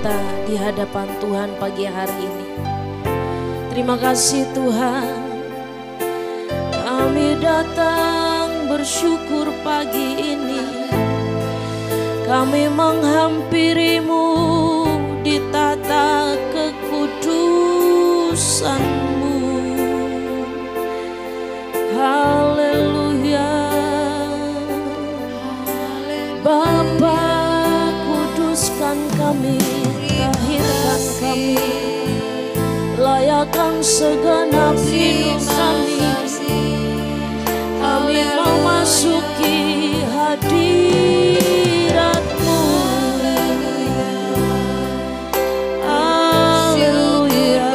kita di hadapan Tuhan pagi hari ini. Terima kasih Tuhan, kami datang bersyukur pagi ini. Kami menghampirimu di tata kekudusan-Mu. Haleluya. Bapa, kuduskan kami, tahirkan kami, layakkan segenap hidup kami. Kami memasuki hadirat-Mu. Haleluya.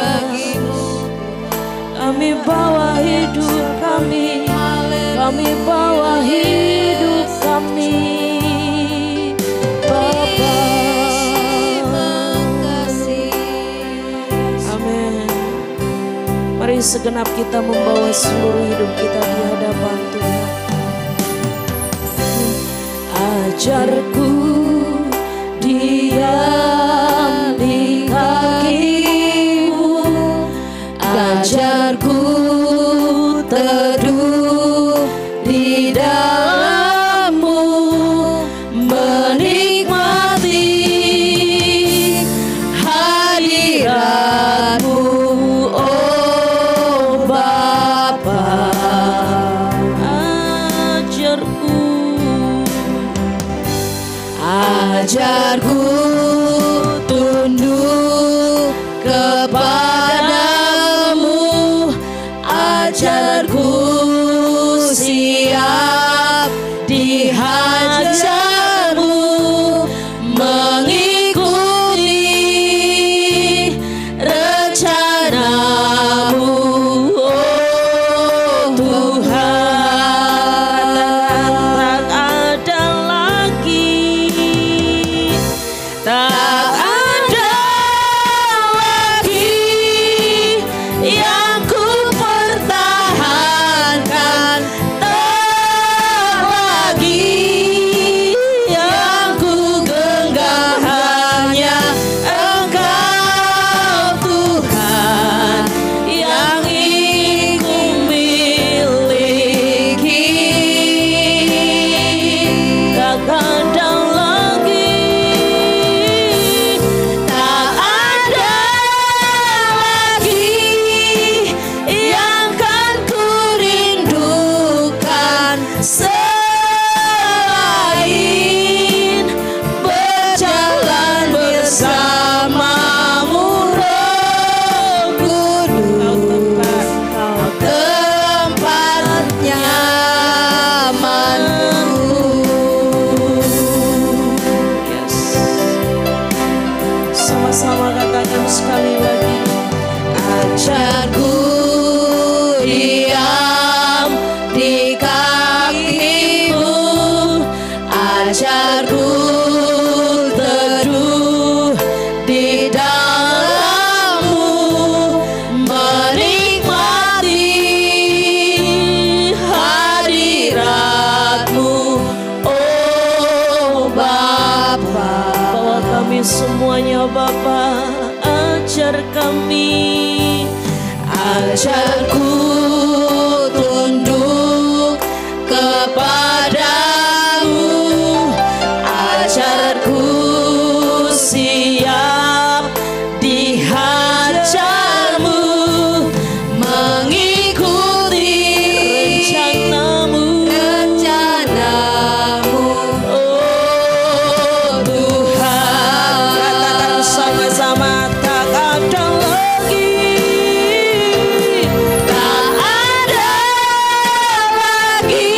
Kami bawa hidup kami, kami bawa hidup kami. Bapa, amin. Mari segenap kita membawa seluruh hidup kita di hadapan Tuhan. Ajarku diam di kaki-Mu, ajarku teduh di dalam-Mu, menikmati hadirat-Mu, oh Bapa. Ajarku tunduk kepadamu, ajarku siap dihajar-Mu, mengikuti rencana-Mu, oh Tuhan. Tak ada lagi, tak ada lagi yang ku pertahankan, tak lagi yang ku genggam, hanya Engkau Tuhan yang ingin ku miliki. Tak ada lagi, tak ada lagi yang kan ku rindukan selain berjalan bersama-Mu, Roh Kudus. Kau tempat nyaman-Ku. Yes. Sama-sama katakan sekali lagi. Ajarku diam di kaki-Mu, ajarku teduh di dalam-Mu, menikmati hadirat-Mu, oh Bapa. Bawa kami semuanya Bapa, ajar kami. Ajarku tunduk kepadamu, ajarku siap dihajar-Mu, mengikuti rencana-Mu, oh Tuhan. Katakan sama-sama, tak ada lagi, tak ada lagi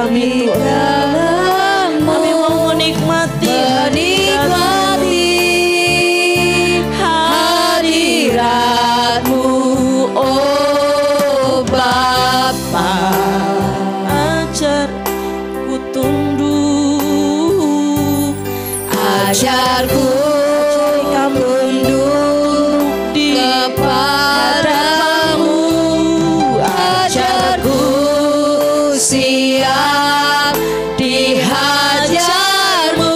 kami Tuhan. Kami mau menikmati hadirat-Mu, oh Bapa. Ajarku tunduk, Ajarku tunduk kepadamu, ajarku siap dihajarmu,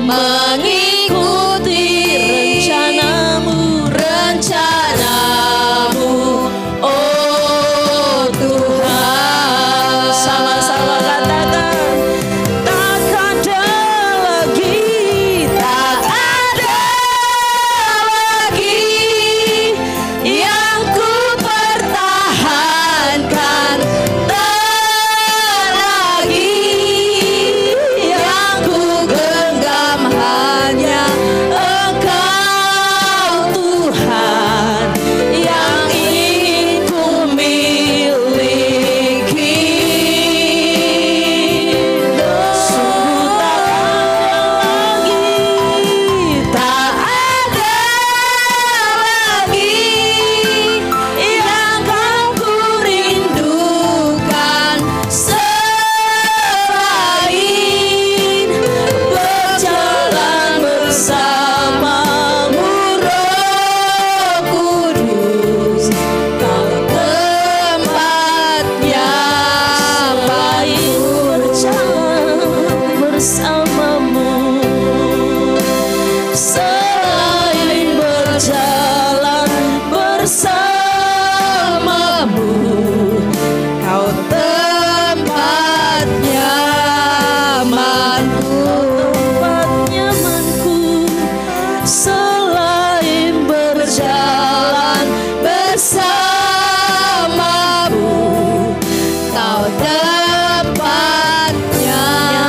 mengikuti rencanamu, oh Tuhan. sama-sama katakan, tak ada lagi yang ku pertahankan, tak lagi yang ku genggam, hanya Engkau Tuhan yang ingin ku miliki. sungguh tak ada lagi yang kau ku rindukan selain berjalan bersamamu, Roh Kudus. Kau tempatnya berjalan bersamamu. selain berjalan bersamamu, Kau tempat nyamanku, Tempat nyamanku, selain berjalan bersamamu, Kau tempat nyamanku.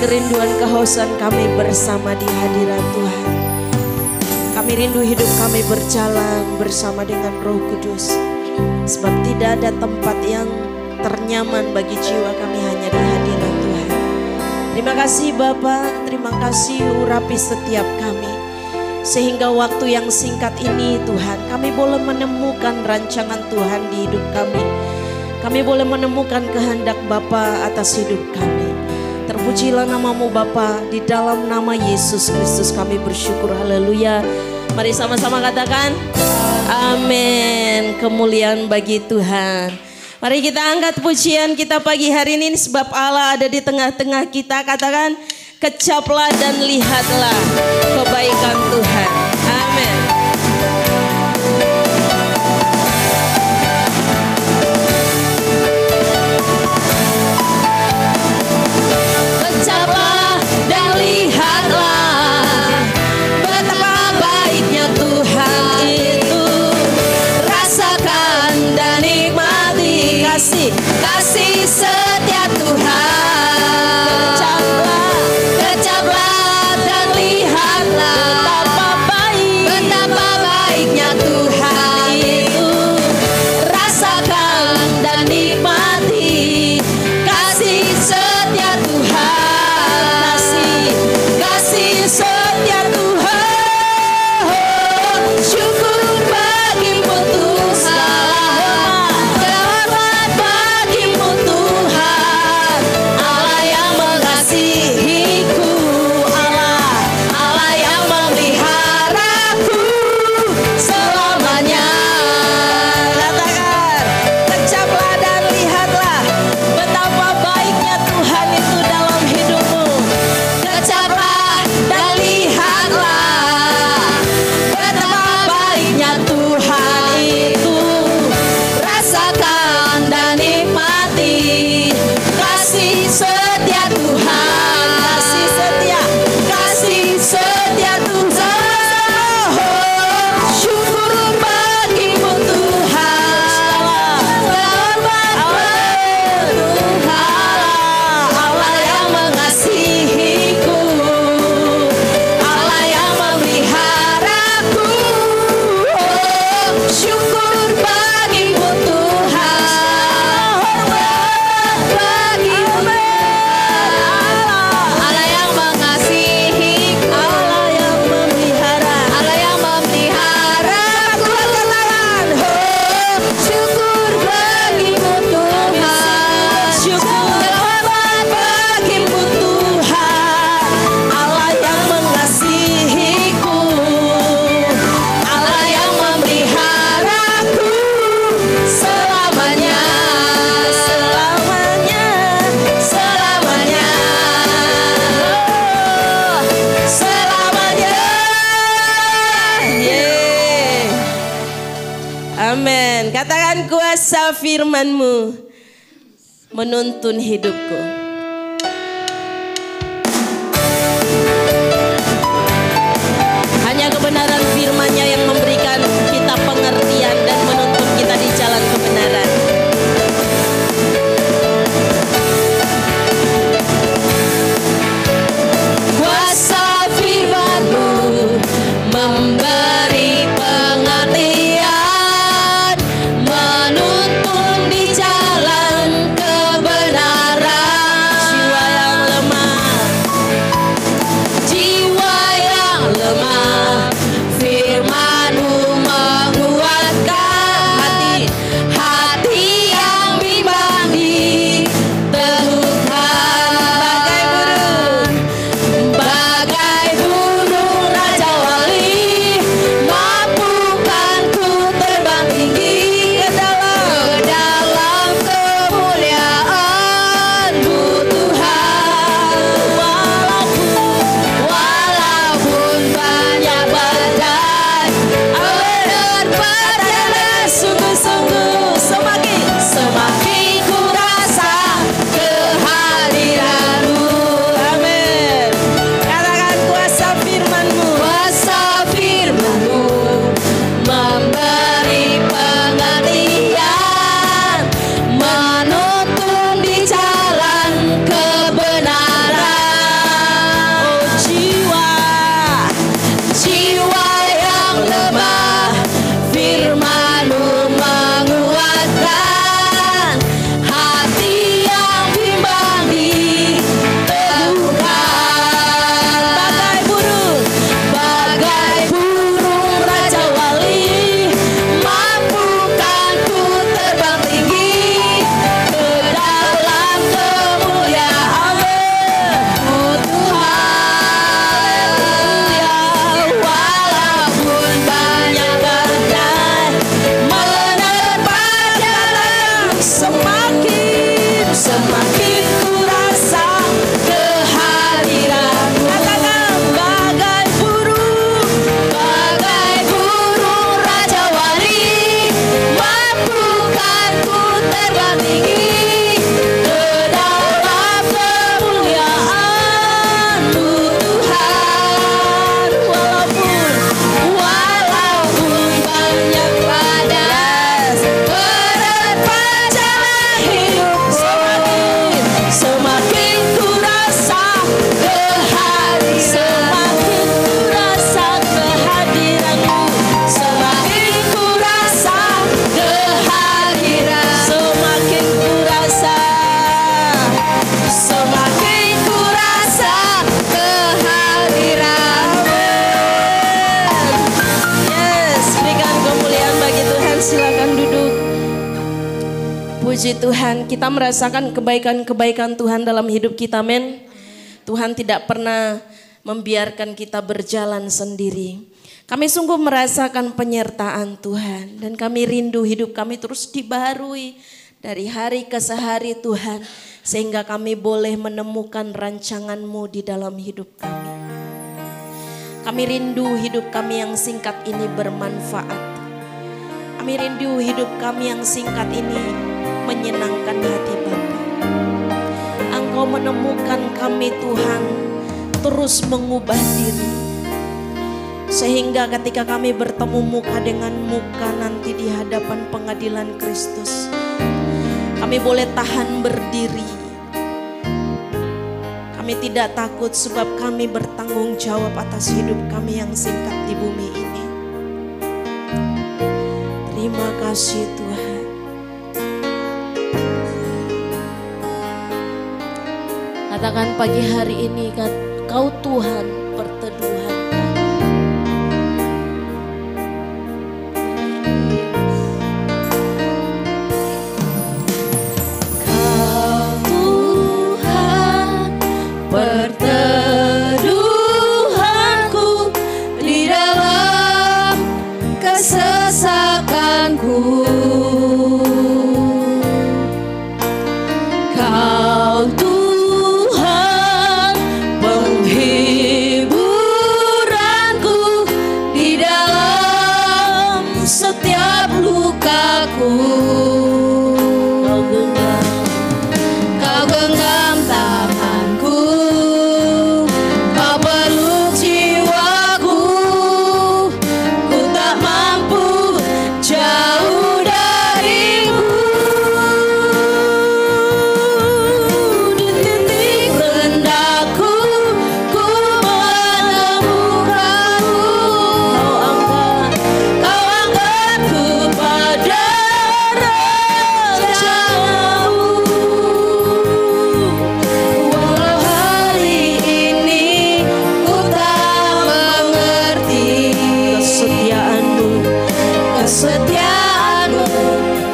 kerinduan kehausan kami bersama di hadirat Tuhan. Kami rindu hidup kami berjalan bersama dengan Roh Kudus. Sebab tidak ada tempat yang ternyaman bagi jiwa kami hanya di hadirat Tuhan. Terima kasih Bapa, terima kasih urapi setiap kami. Sehingga waktu yang singkat ini Tuhan, kami boleh menemukan rancangan Tuhan di hidup kami. Kami boleh menemukan kehendak Bapa atas hidup kami. Terpujilah namamu Bapa, di dalam nama Yesus Kristus kami bersyukur, haleluya. Mari sama-sama katakan amin. Kemuliaan bagi Tuhan. Mari kita angkat pujian kita pagi hari ini sebab Allah ada di tengah-tengah kita. Katakan kecaplah dan lihatlah kebaikan Tuhan. Amin. Kecaplah dan lihatlah betapa baiknya Tuhan itu. Rasakan dan nikmati kasih setia Tuhan. Kecaplah dan lihatlah betapa baiknya Tuhan itu. Rasakan dan nikmati kasih setia Tuhan. Kasih setia Tuhan. Syukur bagimu Tuhan. Selamat bagimu Tuhan. Allah yang mengasihiku. Allah yang memeliharaku selamanya. Katakan kecaplah dan lihatlah betapa baiknya Tuhan itu dalam hidupmu. Kecaplah dan lihatlah betapa baiknya Tuhan itu. Rasakan dan nikmati kasih setia Tuhan. Kasih setia Tuhan. Syukur bagimu Tuhan. Selamat Tuhan. Allah yang mengasihiku. Allah yang memeliharaku. Syukur bagimu Tuhan. Bagimu Allah yang mengasihiku. Allah yang memeliharaku. Syukur bagimu Tuhan. Selamat bagimu Tuhan. Allah yang mengasihiku. Allah yang memeliharaku selamanya. Selamanya. Yeay. Amin. Katakan kuasa firman-Mu menuntun hidupku. Hanya kebenaran firman-Nya yang memberikan kita pengertian dan menuntun kita di jalan kebenaran. Kuasa firman-Mu memberi pengertian, menuntun di jalan kebenaran. Puji Tuhan, kita merasakan kebaikan-kebaikan Tuhan dalam hidup kita, men. Tuhan tidak pernah membiarkan kita berjalan sendiri. Kami sungguh merasakan penyertaan Tuhan dan kami rindu hidup kami terus dibaharui dari hari ke hari Tuhan, sehingga kami boleh menemukan rancangan-Mu di dalam hidup kami. Kami rindu hidup kami yang singkat ini bermanfaat. Kami rindu hidup kami yang singkat ini menyenangkan hati Bapa. Engkau menemukan kami Tuhan terus mengubah diri. Sehingga ketika kami bertemu muka dengan muka nanti di hadapan pengadilan Kristus, kami boleh tahan berdiri. Kami tidak takut sebab kami bertanggung jawab atas hidup kami yang singkat di bumi ini. Terima kasih Tuhan. Katakan pagi hari ini, Kau Tuhan perteduhan kami. Kau Tuhan perteduhanku di dalam kesesakanku. Kau Tuhan penghiburanku di dalam setiap lukaku. Kau genggam tanganku, Kau peluk jiwaku. Ku tak mampu jauh darimu. Di titik rendahku, ku menemukanmu. Kau angkatku pada rencanamu. Walau hari ini ku tak mengerti kesetiaanmu,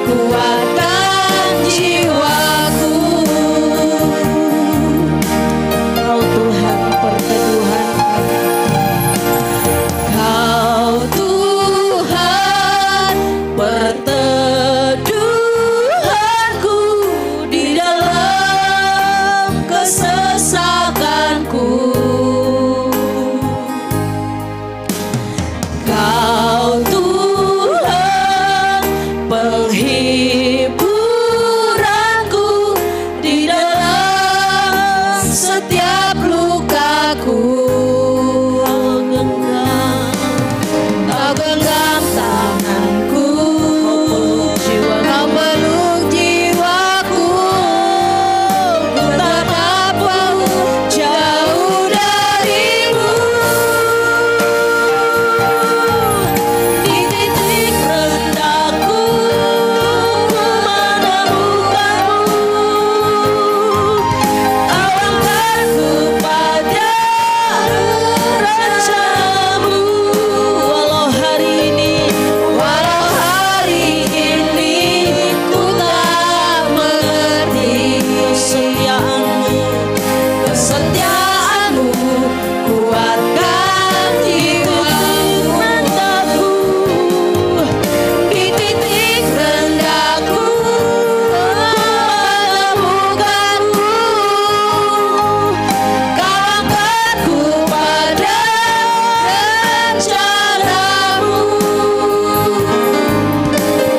kuatkan jiwaku. Kau Tuhan perteduhan kami. Kau Tuhan perteduhanku di dalam kesesakanku. Kau Tuhan penghiburanku di dalam setiap lukaku. Kau genggam tanganku, Kau peluk jiwaku. Ku tak mampu jauh darimu. Di titik rendahku, ku menemukanmu. Kau angkatku pada rencanamu. Walau hari ini ku tak mengerti kesetiaanmu, kuatkan jiwaku. Di titik rendahku, menemukanmu. Kau angkatku pada rencanamu.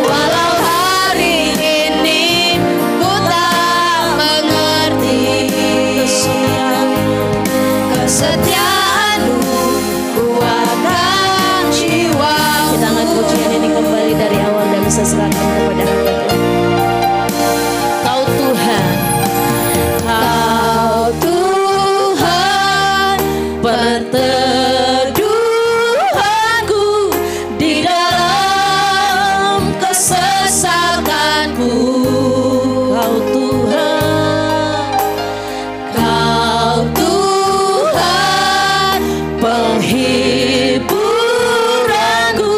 Walau hari ini ku tak mengerti kesetiaanmu, kuatkan jiwa. Kita angkat pujian ini kembali dari awal dan bisa serahkan kepada hamba Tuhan. Kau Tuhan, Kau Tuhan perteduhanku di dalam kesesakanku. Kau Tuhan, Kau Tuhan penghiburanku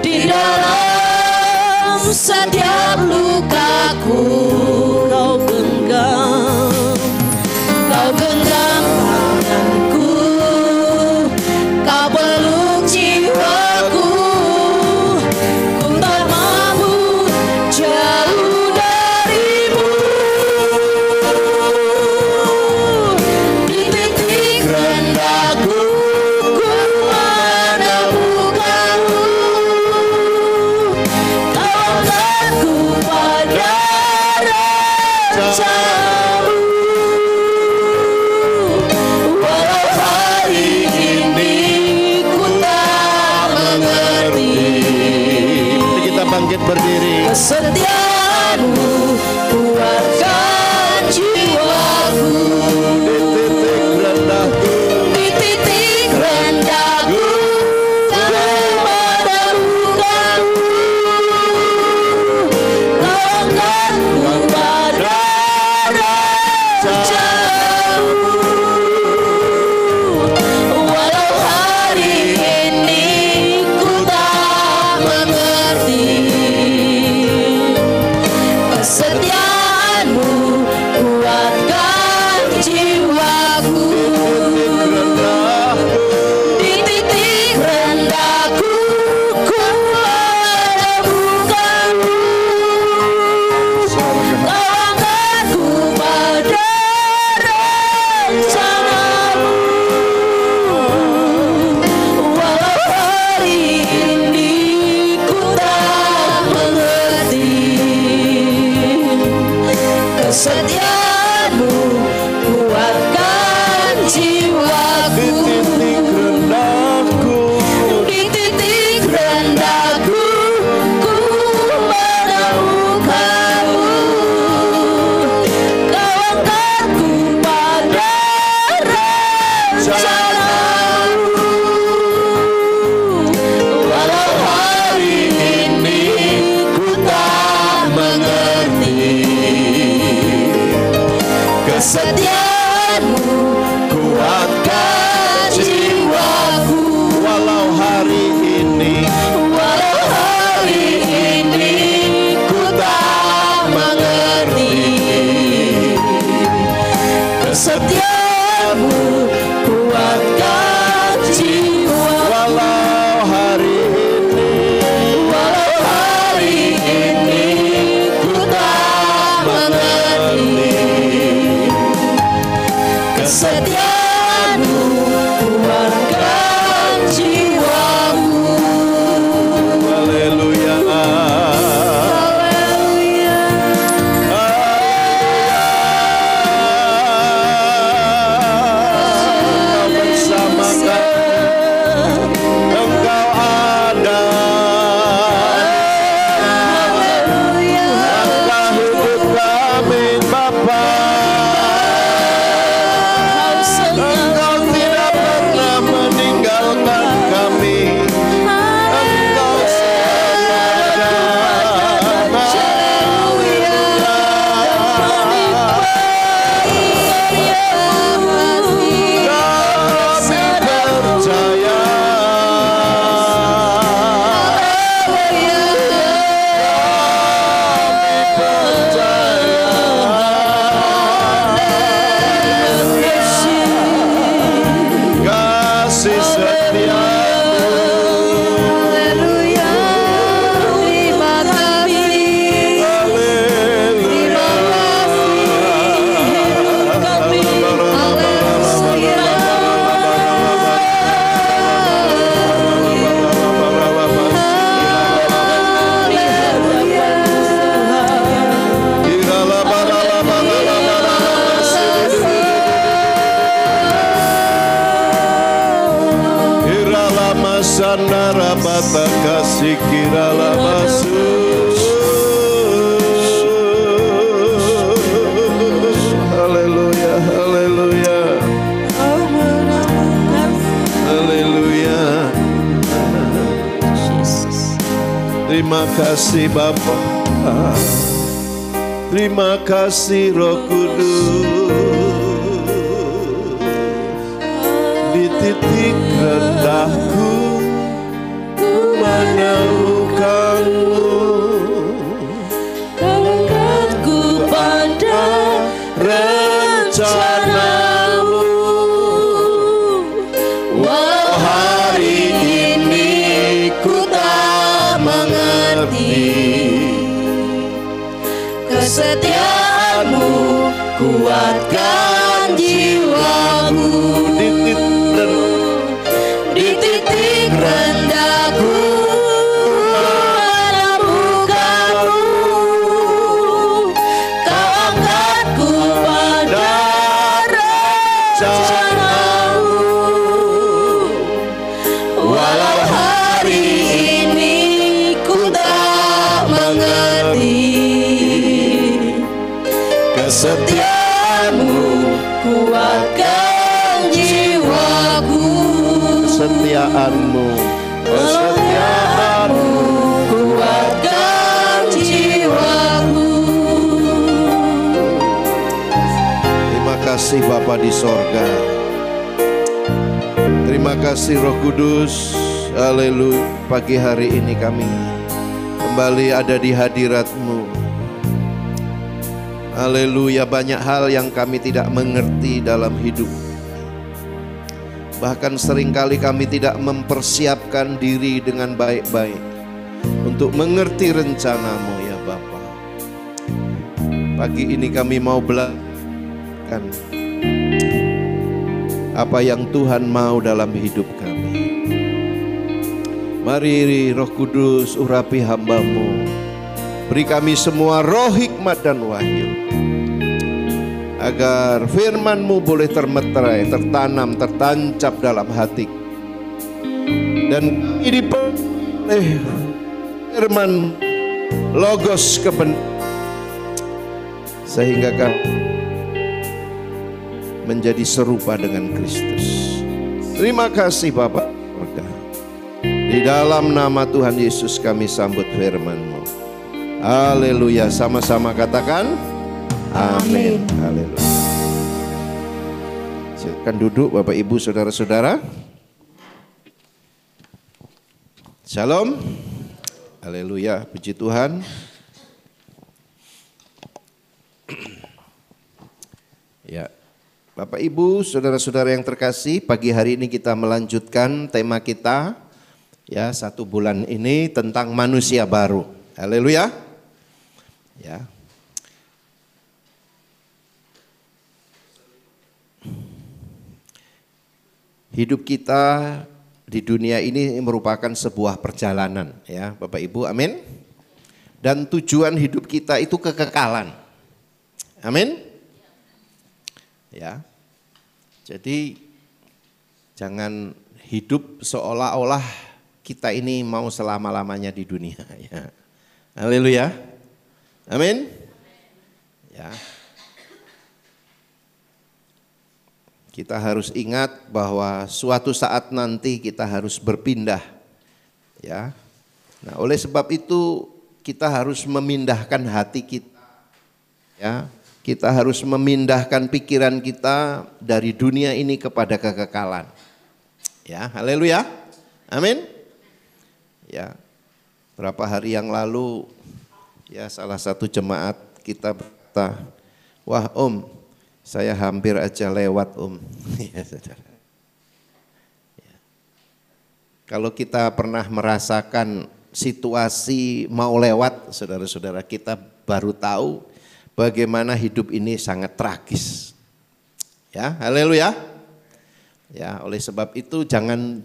di dalam setiap lukaku. kasih setiamu. Haleluya. Terima kasih. Terima kasih. Sandara bata kasih kirala masus. Haleluya, haleluya, haleluya. Terima kasih Bapa, terima kasih Roh Kudus. Di titik rendahku menemukanmu, Angkatku pada rencanamu. Walau hari ini ku tak mengerti kesetiaanmu, kuatkan jiwaku. Di titik rendahku menemukanmu, kau angkatku pada rencanamu. Walau hari ini ku tak mengerti kesetiaanmu, kuatkan jiwaku. Kesetiaanmu, kesetiaanmu, kuatkan jiwaku. Terima kasih Bapa di sorga. Terima kasih Roh Kudus. Haleluya. Pagi hari ini kami kembali ada di hadirat-Mu. Haleluya. Banyak hal yang kami tidak mengerti dalam hidup. Bahkan seringkali kami tidak mempersiapkan diri dengan baik-baik untuk mengerti rencana-Mu ya Bapa. Pagi ini kami mau belajar apa yang Tuhan mau dalam hidup kami. Mari Roh Kudus urapi hamba-Mu. Beri kami semua roh hikmat dan wahyu, agar firman-Mu boleh termeterai, tertanam, tertancap dalam hati. Dan ini oleh firman logos kebenaran, sehingga kami menjadi serupa dengan Kristus. Terima kasih Bapak. Di dalam nama Tuhan Yesus kami sambut firman-Mu. Haleluya. Sama-sama katakan amin. Haleluya. Silakan duduk Bapak Ibu Saudara-saudara. Shalom. Haleluya. Puji Tuhan. Ya, Bapak Ibu Saudara-saudara yang terkasih, pagi hari ini kita melanjutkan tema kita ya 1 bulan ini tentang manusia baru. Haleluya. Ya. Hidup kita di dunia ini merupakan sebuah perjalanan ya Bapak Ibu, amin. Dan tujuan hidup kita itu kekekalan. Amin. Ya. Jadi jangan hidup seolah-olah kita ini mau selama-lamanya di dunia ya. Haleluya. Amin. Ya. Kita harus ingat bahwa suatu saat nanti kita harus berpindah. Ya. Nah, oleh sebab itu kita harus memindahkan hati kita. Ya. Kita harus memindahkan pikiran kita dari dunia ini kepada kekekalan. Ya, haleluya. Amin. Ya. Berapa hari yang lalu ya salah satu jemaat kita berkata, "Wah, Om, saya hampir aja lewat, Om." Ya, saudara. Ya. Kalau kita pernah merasakan situasi mau lewat, saudara-saudara, kita baru tahu bagaimana hidup ini sangat tragis. Ya, haleluya. Ya, oleh sebab itu jangan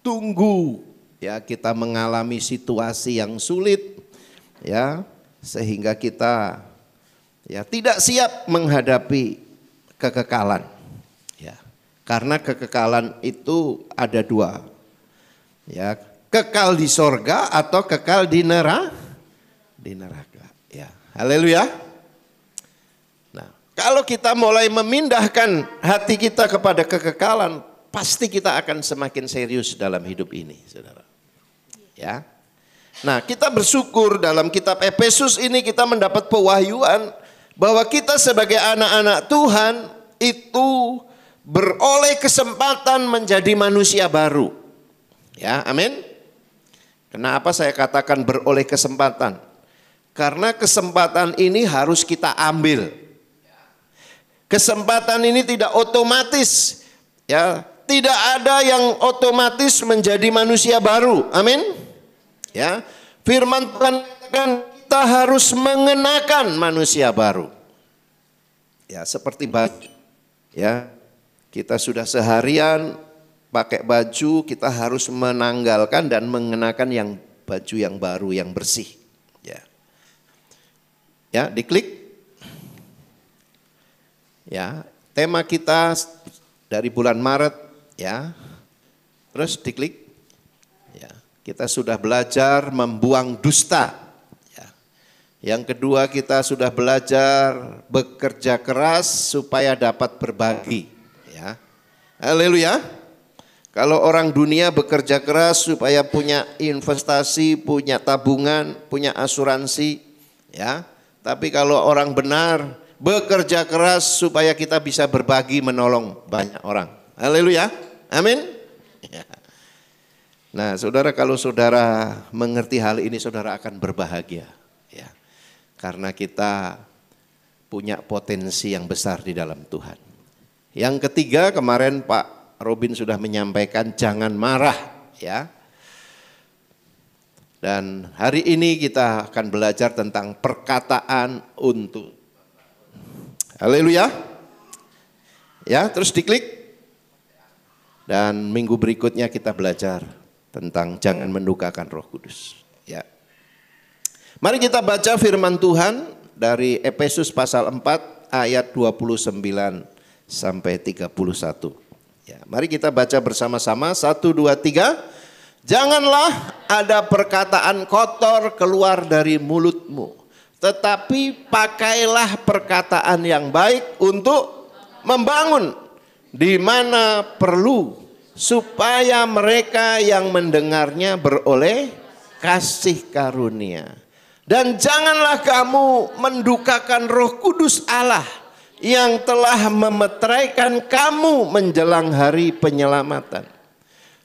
tunggu ya kita mengalami situasi yang sulit ya sehingga kita ya tidak siap menghadapi kekekalan. Ya. Karena kekekalan itu ada dua. Ya, kekal di sorga atau kekal di neraka. Ya, haleluya. Nah, kalau kita mulai memindahkan hati kita kepada kekekalan, pasti kita akan semakin serius dalam hidup ini, saudara. Ya. Nah, kita bersyukur dalam kitab Efesus ini kita mendapat pewahyuan bahwa kita sebagai anak-anak Tuhan itu beroleh kesempatan menjadi manusia baru. Ya, amin. Kenapa saya katakan beroleh kesempatan? Karena kesempatan ini harus kita ambil. Kesempatan ini tidak otomatis, ya, tidak ada yang otomatis menjadi manusia baru. Amin. Ya, firman Tuhan katakan kita harus mengenakan manusia baru. Ya, seperti baju. Ya, kita sudah seharian pakai baju, kita harus menanggalkan dan mengenakan yang baju yang baru, yang bersih. Ya, ya, diklik. Ya, tema kita dari bulan Maret, ya. Terus diklik. Ya, kita sudah belajar membuang dusta. Ya. Yang kedua kita sudah belajar bekerja keras supaya dapat berbagi. Ya, haleluya. Kalau orang dunia bekerja keras supaya punya investasi, punya tabungan, punya asuransi, ya. Tapi kalau orang benar bekerja keras supaya kita bisa berbagi, menolong banyak orang. Haleluya. Amin. Ya. Nah, saudara, kalau saudara mengerti hal ini, saudara akan berbahagia, ya. Karena kita punya potensi yang besar di dalam Tuhan. Yang ketiga, kemarin Pak Robin sudah menyampaikan jangan marah, ya. Dan hari ini kita akan belajar tentang perkataan untuk. Haleluya. Ya, terus diklik. Dan minggu berikutnya kita belajar tentang jangan mendukakan Roh Kudus, ya. Mari kita baca firman Tuhan dari Efesus pasal 4 ayat 29 sampai 31. Ya, mari kita baca bersama-sama. 1, 2, 3. Janganlah ada perkataan kotor keluar dari mulutmu, tetapi pakailah perkataan yang baik untuk membangun di mana perlu, supaya mereka yang mendengarnya beroleh kasih karunia. Dan janganlah kamu mendukakan Roh Kudus Allah yang telah memeteraikan kamu menjelang hari penyelamatan.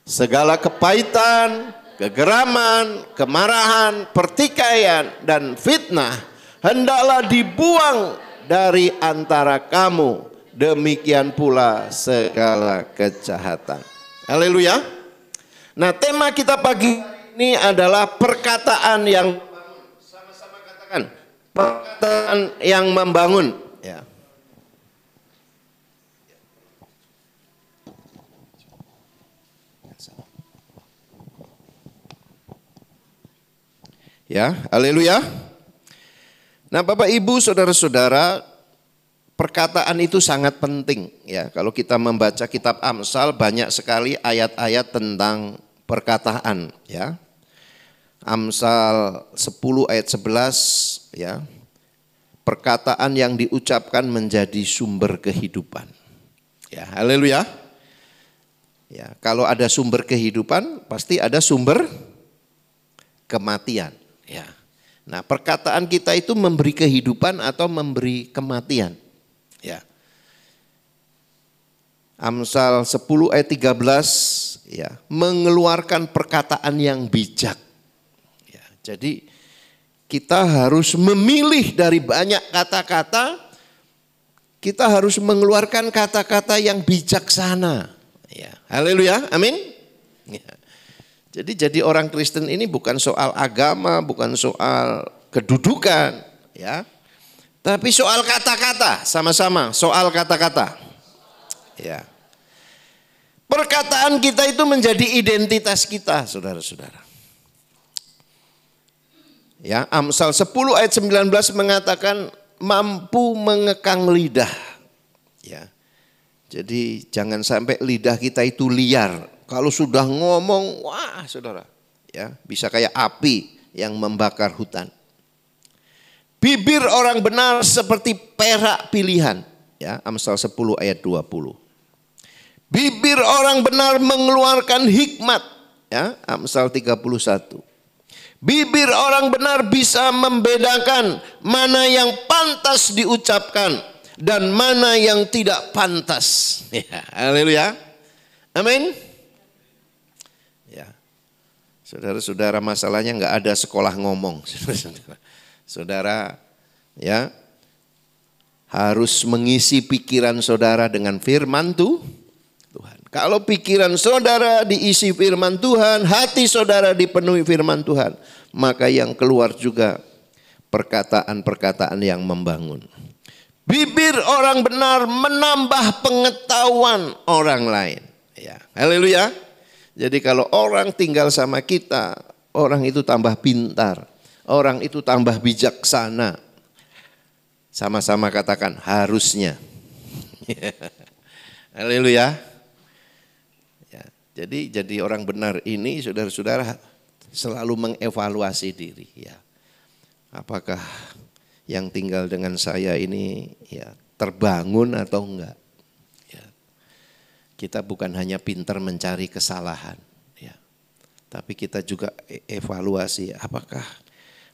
Segala kepahitan, kegeraman, kemarahan, pertikaian, dan fitnah hendaklah dibuang dari antara kamu. Demikian pula segala kejahatan. Haleluya. Nah, tema kita pagi ini adalah perkataan yang sama-sama katakan, perkataan yang membangun. Ya. Ya, haleluya. Nah, Bapak Ibu, saudara-saudara, perkataan itu sangat penting, ya. Kalau kita membaca kitab Amsal, banyak sekali ayat-ayat tentang perkataan, ya. Amsal 10 ayat 11, ya. Perkataan yang diucapkan menjadi sumber kehidupan. Ya, haleluya. Ya, kalau ada sumber kehidupan, pasti ada sumber kematian. Ya. Nah, perkataan kita itu memberi kehidupan atau memberi kematian. Ya. Amsal 10 ayat 13, ya, mengeluarkan perkataan yang bijak. Ya, jadi kita harus memilih dari banyak kata-kata, kita harus mengeluarkan kata-kata yang bijaksana. Ya. Haleluya, amin. Ya. Jadi orang Kristen ini bukan soal agama, bukan soal kedudukan, ya. Tapi soal kata-kata, sama-sama soal kata-kata. Ya. Perkataan kita itu menjadi identitas kita, saudara-saudara. Ya, Amsal 10 ayat 19 mengatakan mampu mengekang lidah. Ya. Jadi jangan sampai lidah kita itu liar. Kalau sudah ngomong, wah saudara, ya bisa kayak api yang membakar hutan. Bibir orang benar seperti perak pilihan. Ya, Amsal 10 ayat 20. Bibir orang benar mengeluarkan hikmat. Ya, Amsal 31. Bibir orang benar bisa membedakan mana yang pantas diucapkan dan mana yang tidak pantas. Ya, haleluya. Amin. Ya. Saudara-saudara, masalahnya nggak ada sekolah ngomong. Saudara, ya, harus mengisi pikiran saudara dengan firman Tuhan. Kalau pikiran saudara diisi firman Tuhan, hati saudara dipenuhi firman Tuhan, maka yang keluar juga perkataan-perkataan yang membangun. Bibir orang benar menambah pengetahuan orang lain. Ya, haleluya. Jadi kalau orang tinggal sama kita, orang itu tambah pintar, orang itu tambah bijaksana. Sama-sama katakan harusnya. Haleluya. Jadi orang benar ini saudara-saudara selalu mengevaluasi diri, ya. Apakah yang tinggal dengan saya ini ya terbangun atau enggak? Ya. Kita bukan hanya pintar mencari kesalahan, ya. Tapi kita juga evaluasi apakah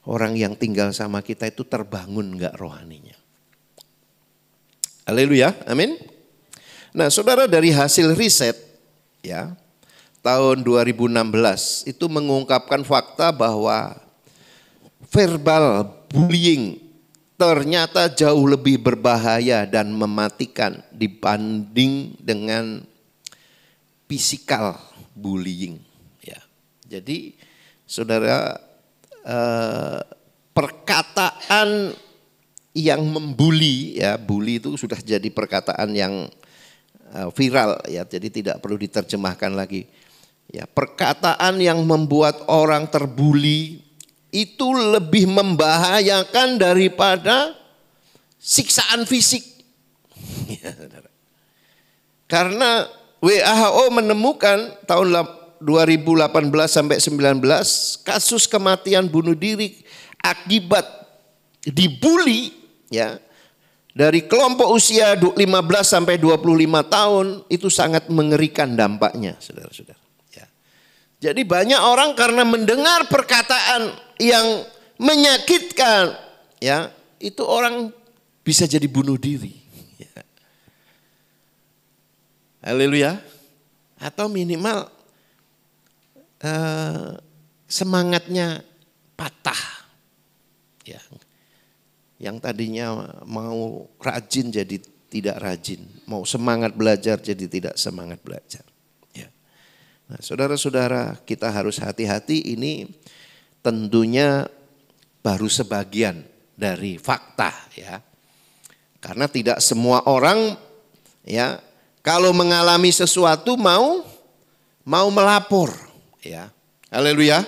orang yang tinggal sama kita itu terbangun enggak rohaninya. Haleluya, amin. Nah, saudara, dari hasil riset, ya, tahun 2016 itu mengungkapkan fakta bahwa verbal bullying ternyata jauh lebih berbahaya dan mematikan dibanding dengan physical bullying. Ya. Jadi saudara, perkataan yang membuli, ya, bully itu sudah jadi perkataan yang viral, ya, jadi tidak perlu diterjemahkan lagi. Ya, perkataan yang membuat orang terbuli itu lebih membahayakan daripada siksaan fisik. Ya, karena WHO menemukan tahun 2018 sampai 19 kasus kematian bunuh diri akibat dibully, ya, dari kelompok usia 15 sampai 25 tahun itu sangat mengerikan dampaknya, saudara-saudara. Ya. Jadi banyak orang karena mendengar perkataan yang menyakitkan, ya, itu orang bisa jadi bunuh diri. Ya. Haleluya. Atau minimal semangatnya patah. Ya. Yang tadinya mau rajin jadi tidak rajin, mau semangat belajar jadi tidak semangat belajar. Ya. Nah, saudara-saudara, kita harus hati-hati, ini tentunya baru sebagian dari fakta, ya. Karena tidak semua orang, ya, kalau mengalami sesuatu mau melapor, ya. Haleluya.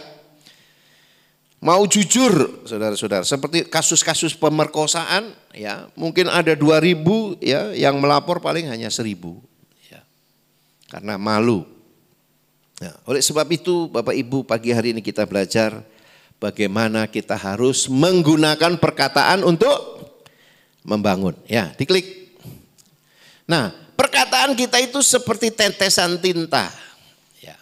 Mau jujur, saudara-saudara, seperti kasus-kasus pemerkosaan, ya, mungkin ada 2000, ya, yang melapor paling hanya 1000, ya, karena malu. Nah, oleh sebab itu, Bapak Ibu, pagi hari ini kita belajar bagaimana kita harus menggunakan perkataan untuk membangun. Ya, diklik. Nah, perkataan kita itu seperti tetesan tinta, ya,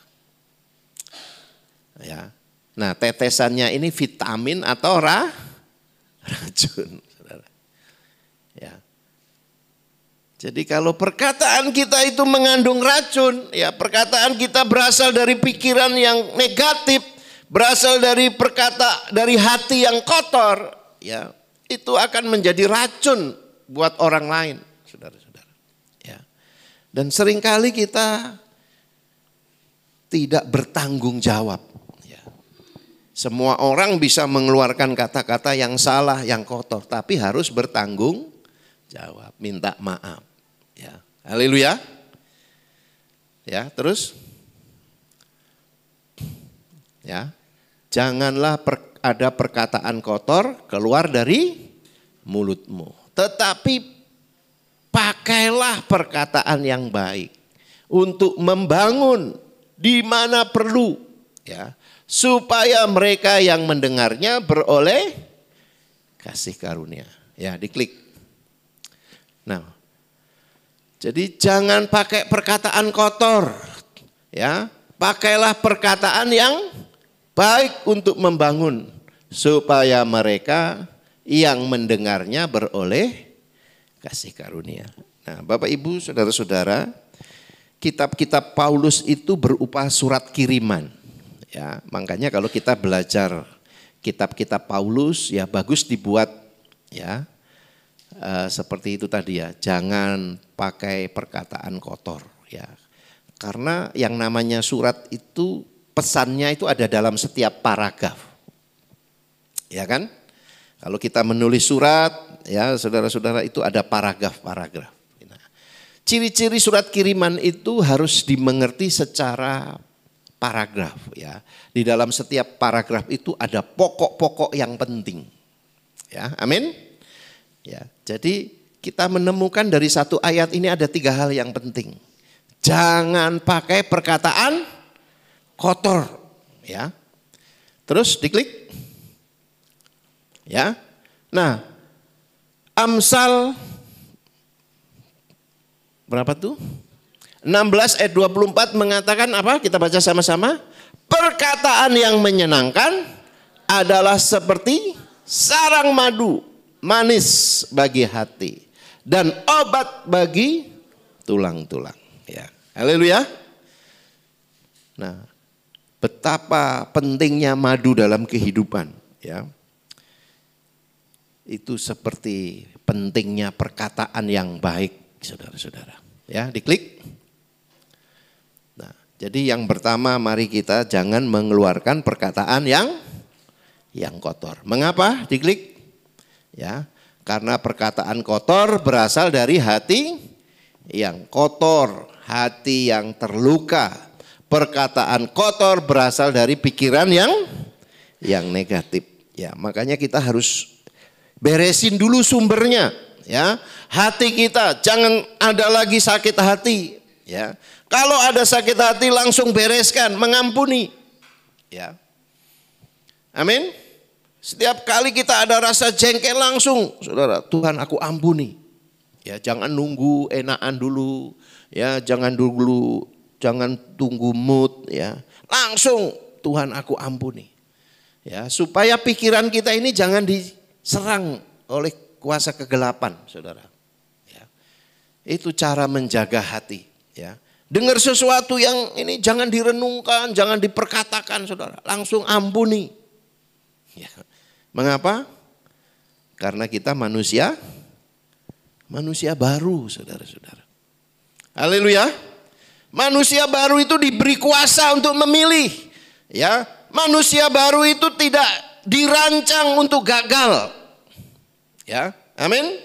ya. Nah, tetesannya ini vitamin atau racun, saudara. Ya. Jadi kalau perkataan kita itu mengandung racun, ya, perkataan kita berasal dari pikiran yang negatif, berasal dari dari hati yang kotor, ya, itu akan menjadi racun buat orang lain, saudara-saudara. Ya. Dan seringkali kita tidak bertanggung jawab. Ya. Semua orang bisa mengeluarkan kata-kata yang salah, yang kotor, tapi harus bertanggung jawab, minta maaf. Ya, haleluya. Ya, terus, ya, janganlah ada perkataan kotor keluar dari mulutmu, tetapi pakailah perkataan yang baik untuk membangun di mana perlu, ya, supaya mereka yang mendengarnya beroleh kasih karunia. Ya, diklik. Nah, jadi jangan pakai perkataan kotor, ya, pakailah perkataan yang baik untuk membangun supaya mereka yang mendengarnya beroleh kasih karunia. Nah, Bapak Ibu, saudara-saudara, kitab-kitab Paulus itu berupa surat kiriman. Ya, makanya kalau kita belajar kitab-kitab Paulus, ya bagus dibuat, ya seperti itu tadi, ya. Jangan pakai perkataan kotor, ya. Karena yang namanya surat itu pesannya itu ada dalam setiap paragraf, ya kan? Kalau kita menulis surat, ya saudara-saudara, itu ada paragraf-paragraf. Ciri-ciri surat kiriman itu harus dimengerti secara paragraf, ya. Di dalam setiap paragraf itu ada pokok-pokok yang penting. Ya, amin. Ya, jadi kita menemukan dari satu ayat ini ada 3 hal yang penting. Jangan pakai perkataan kotor, ya. Terus diklik. Ya. Nah, Amsal berapa tuh? 16 ayat 24 mengatakan apa? Kita baca sama-sama. Perkataan yang menyenangkan adalah seperti sarang madu, manis bagi hati dan obat bagi tulang-tulang. Ya, haleluya. Nah, betapa pentingnya madu dalam kehidupan, ya. Itu seperti pentingnya perkataan yang baik, saudara-saudara. Ya, diklik. Nah, jadi yang pertama, mari kita jangan mengeluarkan perkataan yang kotor. Mengapa? Diklik. Ya, karena perkataan kotor berasal dari hati yang kotor, hati yang terluka. Perkataan kotor berasal dari pikiran yang negatif. Ya, makanya kita harus beresin dulu sumbernya, ya. Hati kita jangan ada lagi sakit hati, ya. Kalau ada sakit hati langsung bereskan, mengampuni, ya. Amin. Setiap kali kita ada rasa jengkel langsung, saudara, Tuhan aku ampuni. Ya, jangan nunggu enakan dulu, ya, jangan tunggu mood, ya. Langsung Tuhan aku ampuni. Ya, supaya pikiran kita ini jangan diserang oleh kuasa kegelapan, saudara. Ya. Itu cara menjaga hati, ya. Dengar sesuatu yang ini jangan direnungkan, jangan diperkatakan, saudara. Langsung ampuni. Ya. Mengapa? Karena kita manusia baru, saudara-saudara. Haleluya. Manusia baru itu diberi kuasa untuk memilih, ya. Manusia baru itu tidak dirancang untuk gagal. Ya, amin.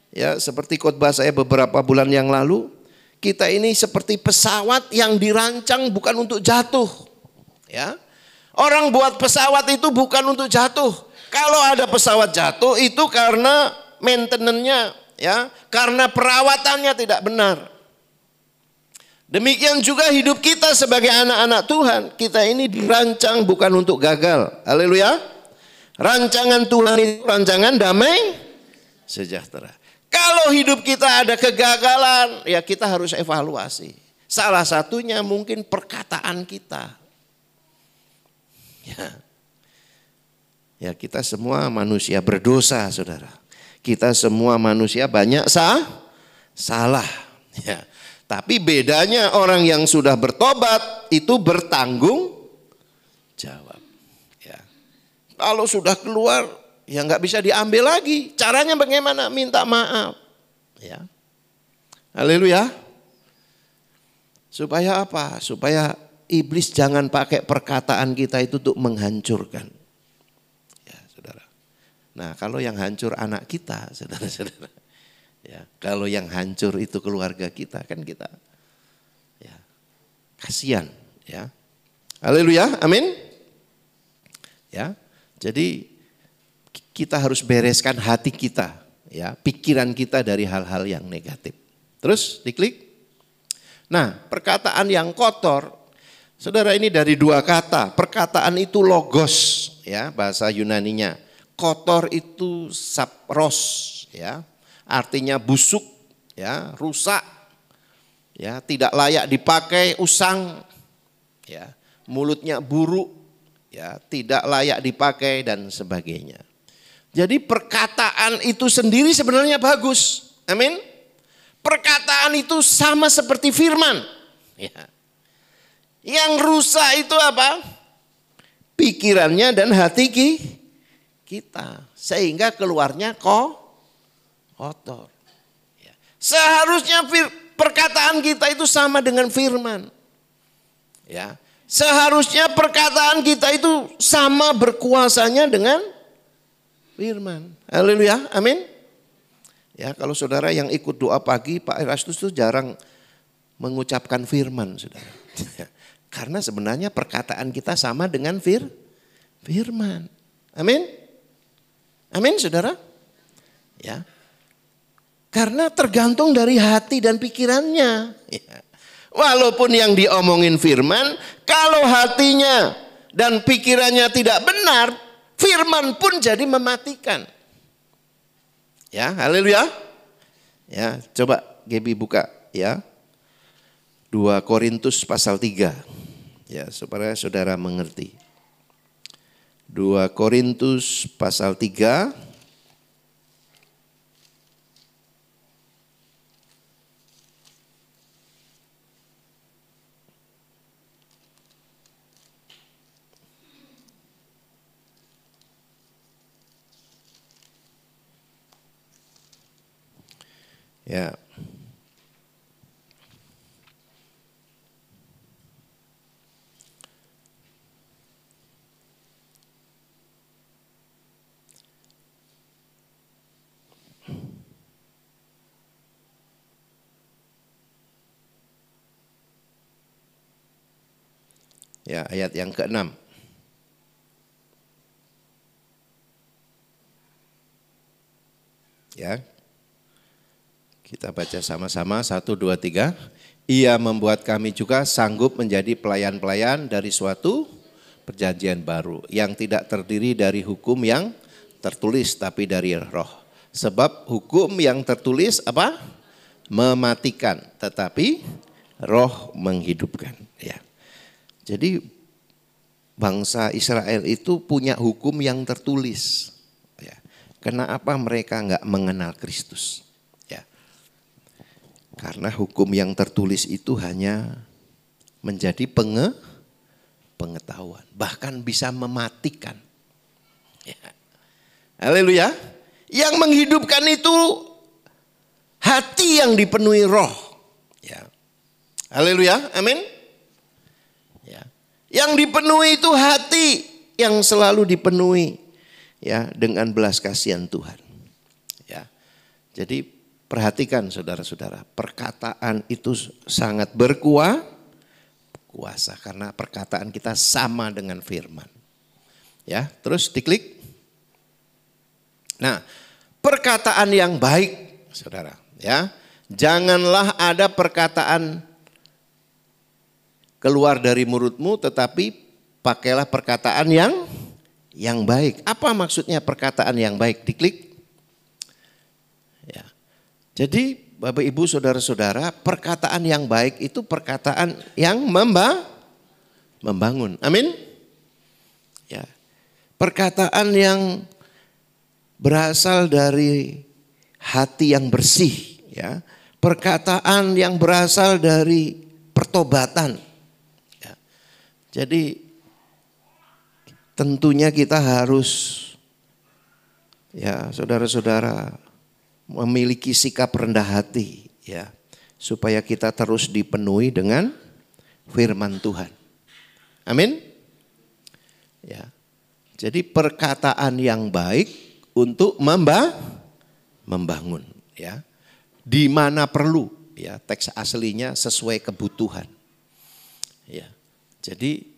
Ya, seperti khotbah saya beberapa bulan yang lalu, kita ini seperti pesawat yang dirancang bukan untuk jatuh. Ya. Orang buat pesawat itu bukan untuk jatuh. Kalau ada pesawat jatuh itu karena maintenance-nya, ya, karena perawatannya tidak benar. Demikian juga hidup kita sebagai anak-anak Tuhan. Kita ini dirancang bukan untuk gagal. Haleluya. Rancangan Tuhan itu rancangan damai sejahtera. Kalau hidup kita ada kegagalan, ya kita harus evaluasi. Salah satunya mungkin perkataan kita. Ya, kita semua manusia berdosa, saudara. Kita semua manusia banyak salah. Ya. Tapi bedanya orang yang sudah bertobat itu bertanggung jawab. Ya. Kalau sudah keluar, ya nggak bisa diambil lagi. Caranya bagaimana? Minta maaf. Ya. Haleluya. Supaya apa? Supaya iblis jangan pakai perkataan kita itu untuk menghancurkan. Ya, saudara. Nah, kalau yang hancur anak kita, saudara-saudara. Ya, kalau yang hancur itu keluarga kita, kan kita ya kasihan, ya. Haleluya, amin. Ya. Jadi kita harus bereskan hati kita, ya, pikiran kita dari hal-hal yang negatif. Terus diklik. Nah, perkataan yang kotor, saudara, ini dari dua kata. Perkataan itu logos, ya, bahasa Yunaninya. Kotor itu sapros, ya, artinya busuk, ya, rusak, ya, tidak layak dipakai, usang, ya, mulutnya buruk, ya, tidak layak dipakai dan sebagainya. Jadi perkataan itu sendiri sebenarnya bagus, amin. Perkataan itu sama seperti firman. Ya. Yang rusak itu apa? Pikirannya dan hati kita. Sehingga keluarnya kotor. Ya. Seharusnya perkataan kita itu sama dengan firman. Ya. Seharusnya perkataan kita itu sama berkuasanya dengan firman. Haleluya, amin. Ya, kalau saudara yang ikut doa pagi, Pak Erastus itu jarang mengucapkan firman, saudara. Karena sebenarnya perkataan kita sama dengan firman. Amin. Amin, saudara. Ya. Karena tergantung dari hati dan pikirannya. Ya. Walaupun yang diomongin firman, kalau hatinya dan pikirannya tidak benar, firman pun jadi mematikan. Ya, haleluya. Ya, coba Gebi buka ya. 2 Korintus pasal 3. Ya, supaya saudara mengerti. 2 Korintus pasal 3. Ya. Ya, ayat yang ke-6. Ya. Kita baca sama-sama 1, 2, 3. Ia membuat kami juga sanggup menjadi pelayan-pelayan dari suatu perjanjian baru yang tidak terdiri dari hukum yang tertulis tapi dari roh. Sebab hukum yang tertulis apa? Mematikan, tetapi roh menghidupkan. Ya. Jadi bangsa Israel itu punya hukum yang tertulis. Ya. Kenapa mereka enggak mengenal Kristus? Karena hukum yang tertulis itu hanya menjadi pengetahuan. Bahkan bisa mematikan. Ya. Haleluya. Yang menghidupkan itu hati yang dipenuhi roh. Ya. Haleluya. Amin. Ya. Yang dipenuhi itu hati yang selalu dipenuhi ya dengan belas kasihan Tuhan. Ya. Jadi perhatikan saudara-saudara, perkataan itu sangat berkuasa karena perkataan kita sama dengan firman. Ya, terus diklik. Nah, perkataan yang baik, saudara, ya. Janganlah ada perkataan keluar dari mulutmu, tetapi pakailah perkataan yang baik. Apa maksudnya perkataan yang baik? Diklik. Jadi Bapak Ibu saudara-saudara, perkataan yang baik itu perkataan yang membangun. Amin. Ya. Perkataan yang berasal dari hati yang bersih, ya. Perkataan yang berasal dari pertobatan. Ya. Jadi tentunya kita harus ya saudara-saudara memiliki sikap rendah hati ya supaya kita terus dipenuhi dengan firman Tuhan Amin. Ya. Jadi perkataan yang baik untuk membangun, ya. Di mana perlu, ya, teks aslinya sesuai kebutuhan. Ya. Jadi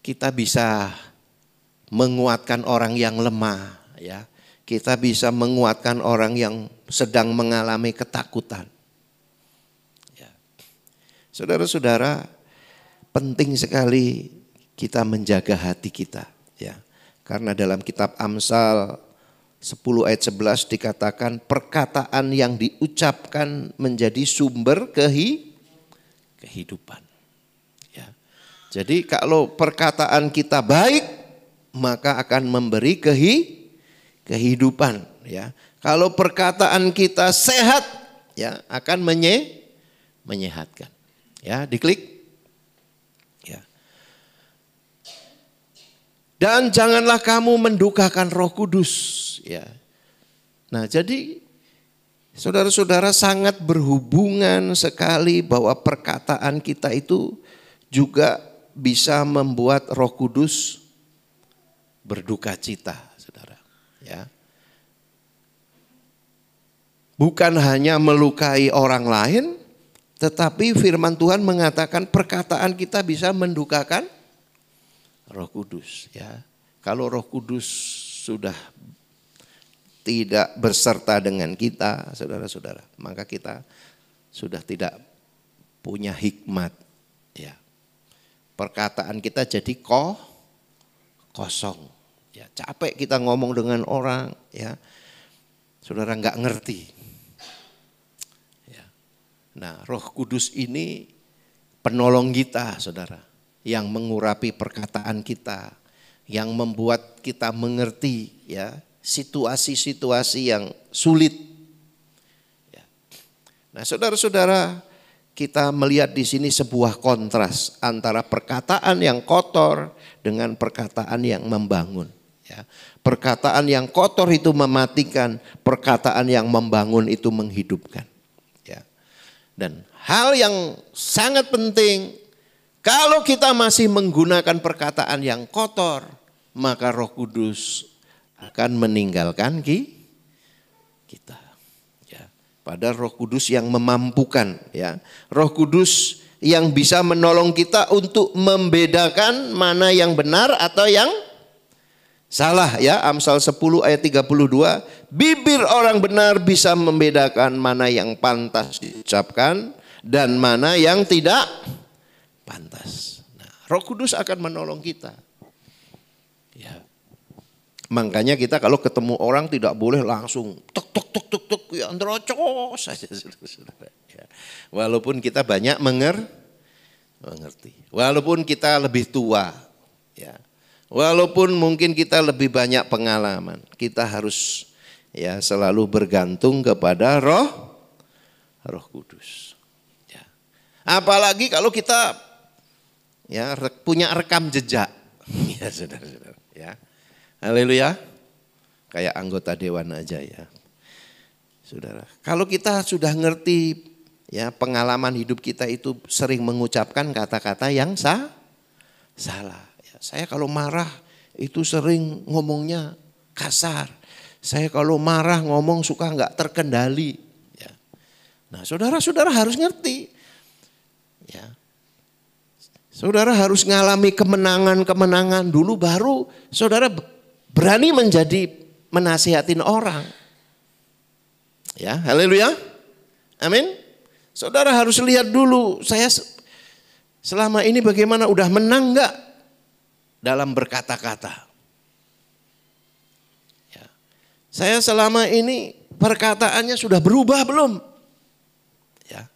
kita bisa menguatkan orang yang lemah, ya. Kita bisa menguatkan orang yang sedang mengalami ketakutan. Ya. Saudara-saudara, penting sekali kita menjaga hati kita, ya. Karena dalam kitab Amsal 10 ayat 11 dikatakan perkataan yang diucapkan menjadi sumber kehidupan. Ya. Jadi kalau perkataan kita baik, maka akan memberi kehidupan. Ya. Kalau perkataan kita sehat, ya, akan menyehatkan. Ya, diklik. Ya. Dan janganlah kamu mendukakan Roh Kudus. Ya. Nah, jadi saudara-saudara sangat berhubungan sekali bahwa perkataan kita itu juga bisa membuat Roh Kudus berduka cita, saudara. Ya. Bukan hanya melukai orang lain, tetapi firman Tuhan mengatakan perkataan kita bisa mendukakan Roh Kudus. Ya. Kalau Roh Kudus sudah tidak berserta dengan kita, saudara-saudara, maka kita sudah tidak punya hikmat. Ya. Perkataan kita jadi kosong. Ya, capek kita ngomong dengan orang, ya, saudara nggak ngerti. Ya. Nah, Roh Kudus ini penolong kita, saudara, yang mengurapi perkataan kita, yang membuat kita mengerti, ya, situasi-situasi yang sulit. Ya. Nah, saudara-saudara, kita melihat di sini sebuah kontras antara perkataan yang kotor dengan perkataan yang membangun. Ya. Perkataan yang kotor itu mematikan, perkataan yang membangun itu menghidupkan. Ya. Dan hal yang sangat penting, kalau kita masih menggunakan perkataan yang kotor, maka Roh Kudus akan meninggalkan kita. Ya. Padahal Roh Kudus yang memampukan, ya. Roh Kudus yang bisa menolong kita untuk membedakan mana yang benar atau yang salah, ya. Amsal 10 ayat 32, bibir orang benar bisa membedakan mana yang pantas diucapkan dan mana yang tidak pantas. Nah, Roh Kudus akan menolong kita. Ya. Makanya kita kalau ketemu orang tidak boleh langsung tuk ya nerocos saja, saudara. Ya. Walaupun kita banyak mengerti, walaupun kita lebih tua, ya, walaupun mungkin kita lebih banyak pengalaman, kita harus, ya, selalu bergantung kepada Roh Kudus. Ya. Apalagi kalau kita, ya, punya rekam jejak, ya, saudara-saudara. Ya. Haleluya. Kayak anggota dewan aja, ya. Saudara, kalau kita sudah ngerti, ya, pengalaman hidup kita itu sering mengucapkan kata-kata yang salah. Ya, saya kalau marah itu sering ngomongnya kasar. Saya kalau marah ngomong suka nggak terkendali. Ya. Nah, saudara-saudara harus ngerti. Ya. Saudara harus ngalami kemenangan-kemenangan dulu baru saudara berani menjadi menasihatin orang. Ya, haleluya. Amin. Saudara harus lihat dulu, saya selama ini bagaimana, udah menang enggak dalam berkata-kata. Ya. Saya selama ini perkataannya sudah berubah belum? Ya.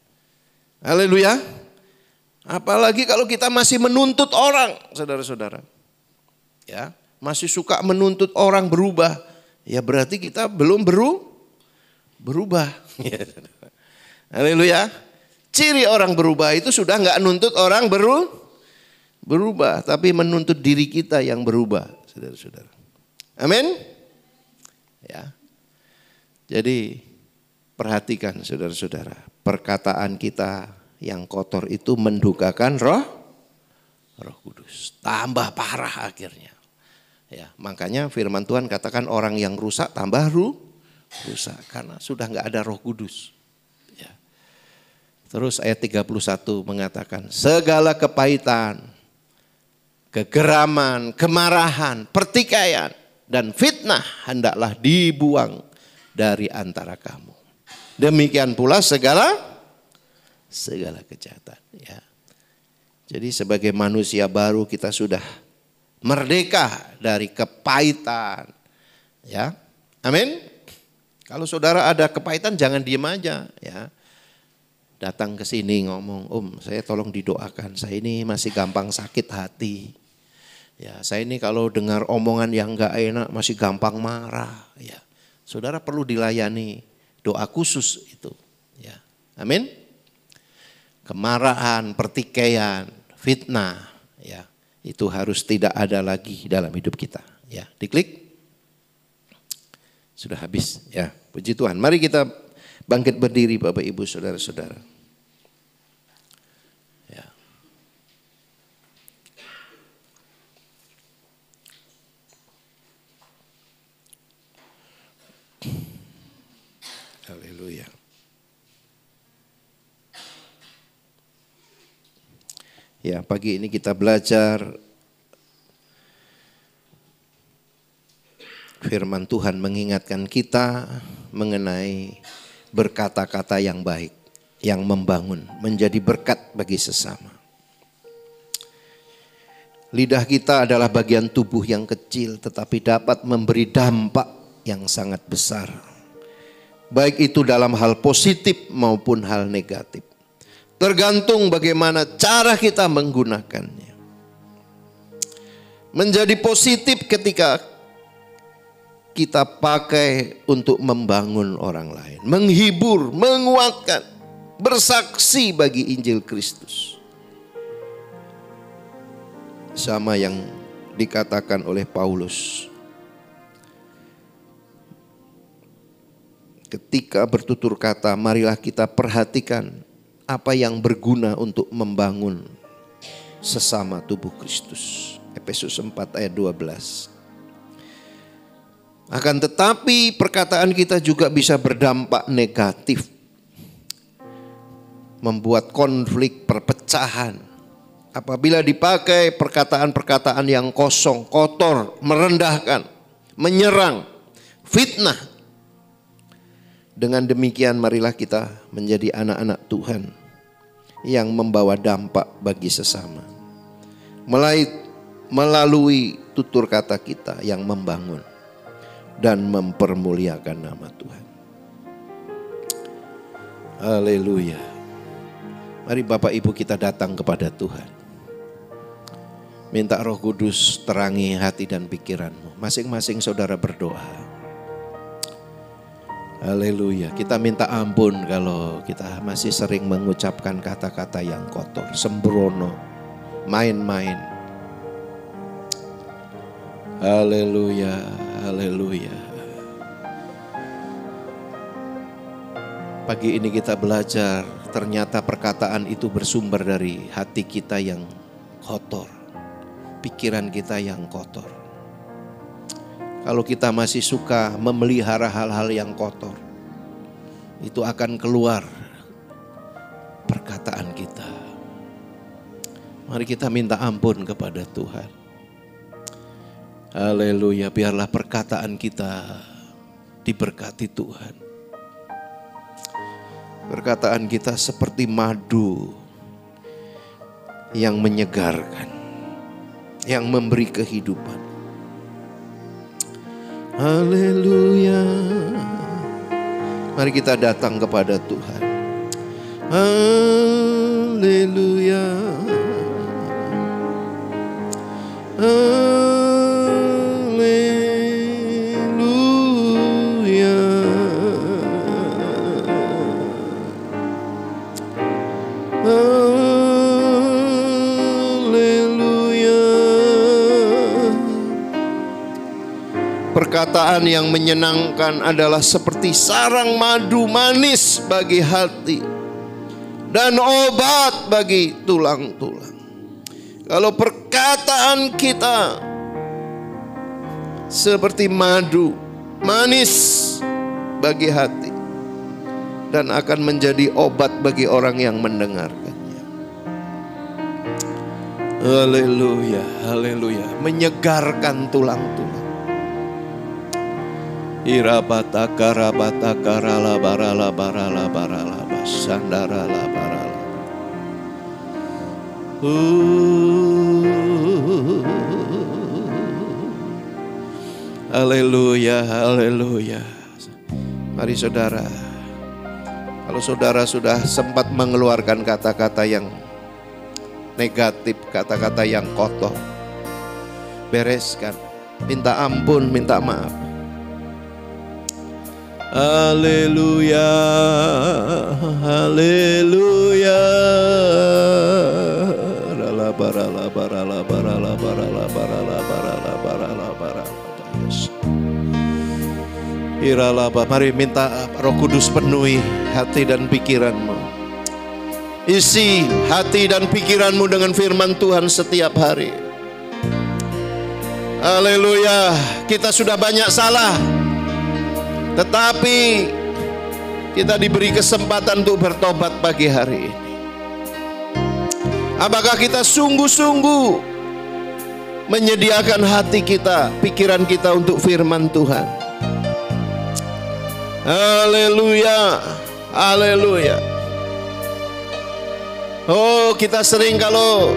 Haleluya. Apalagi kalau kita masih menuntut orang, saudara-saudara. Ya. Masih suka menuntut orang berubah, ya berarti kita belum berubah. Haleluya. Ciri orang berubah itu sudah nggak nuntut orang berubah, tapi menuntut diri kita yang berubah, saudara-saudara. Amin. Ya. Jadi perhatikan, saudara-saudara, perkataan kita yang kotor itu mendukakan Roh Roh Kudus. Tambah parah akhirnya. Ya, makanya firman Tuhan katakan orang yang rusak tambah rusak karena sudah nggak ada Roh Kudus. Ya. Terus ayat 31 mengatakan segala kepahitan, kegeraman, kemarahan, pertikaian dan fitnah hendaklah dibuang dari antara kamu. Demikian pula segala kejahatan. Ya. Jadi sebagai manusia baru kita sudah merdeka dari kepahitan. Ya, amin. Kalau saudara ada kepahitan jangan diem aja. Ya, datang ke sini ngomong, saya tolong didoakan. Saya ini masih gampang sakit hati. Ya, saya ini kalau dengar omongan yang nggak enak masih gampang marah. Ya, saudara perlu dilayani doa khusus itu. Ya, amin. Kemarahan, pertikaian, fitnah, ya itu harus tidak ada lagi dalam hidup kita. Ya, diklik. Sudah habis. Ya, puji Tuhan. Mari kita bangkit berdiri, Bapak Ibu, saudara-saudara. Ya. Haleluya. Ya, pagi ini kita belajar firman Tuhan mengingatkan kita mengenai berkata-kata yang baik, yang membangun, menjadi berkat bagi sesama. Lidah kita adalah bagian tubuh yang kecil tetapi dapat memberi dampak yang sangat besar. Baik itu dalam hal positif maupun hal negatif. Tergantung bagaimana cara kita menggunakannya. Menjadi positif ketika kita pakai untuk membangun orang lain. Menghibur, menguatkan, bersaksi bagi Injil Kristus. Sama yang dikatakan oleh Paulus. Ketika bertutur kata, marilah kita perhatikan apa yang berguna untuk membangun sesama tubuh Kristus. Efesus 4 ayat 12. Akan tetapi perkataan kita juga bisa berdampak negatif. Membuat konflik, perpecahan. Apabila dipakai perkataan-perkataan yang kosong, kotor, merendahkan, menyerang, fitnah. Dengan demikian marilah kita menjadi anak-anak Tuhan yang membawa dampak bagi sesama. Melalui tutur kata kita yang membangun dan mempermuliakan nama Tuhan. Haleluya. Mari Bapak Ibu kita datang kepada Tuhan. Minta Roh Kudus terangi hati dan pikiranmu. Masing-masing saudara berdoa. Haleluya. Kita minta ampun kalau kita masih sering mengucapkan kata-kata yang kotor, sembrono, main-main. Haleluya, haleluya. Pagi ini kita belajar, ternyata perkataan itu bersumber dari hati kita yang kotor, pikiran kita yang kotor. Kalau kita masih suka memelihara hal-hal yang kotor, itu akan keluar perkataan kita. Mari kita minta ampun kepada Tuhan. Haleluya, biarlah perkataan kita diberkati Tuhan. Perkataan kita seperti madu yang menyegarkan, yang memberi kehidupan. Haleluya. Mari kita datang kepada Tuhan. Haleluya. Haleluya. Perkataan yang menyenangkan adalah seperti sarang madu manis bagi hati dan obat bagi tulang-tulang. Kalau perkataan kita seperti madu, manis bagi hati, dan akan menjadi obat bagi orang yang mendengarkannya. Haleluya, haleluya. Menyegarkan tulang-tulang. Irabataka rabataka ralabarala barala barala basandara la barala. Haleluya, haleluya. Mari saudara, kalau saudara sudah sempat mengeluarkan kata-kata yang negatif, kata-kata yang kotor, bereskan, minta ampun, minta maaf. Haleluya, haleluya. Rala barala barala barala barala barala barala barala barala. Iralaba, mari minta Roh Kudus penuhi hati dan pikiranmu. Isi hati dan pikiranmu dengan firman Tuhan setiap hari. Haleluya. Kita sudah banyak salah, tetapi kita diberi kesempatan untuk bertobat pagi hari ini. Apakah kita sungguh-sungguh menyediakan hati kita, pikiran kita untuk firman Tuhan? Haleluya, haleluya. Oh, kita sering kalau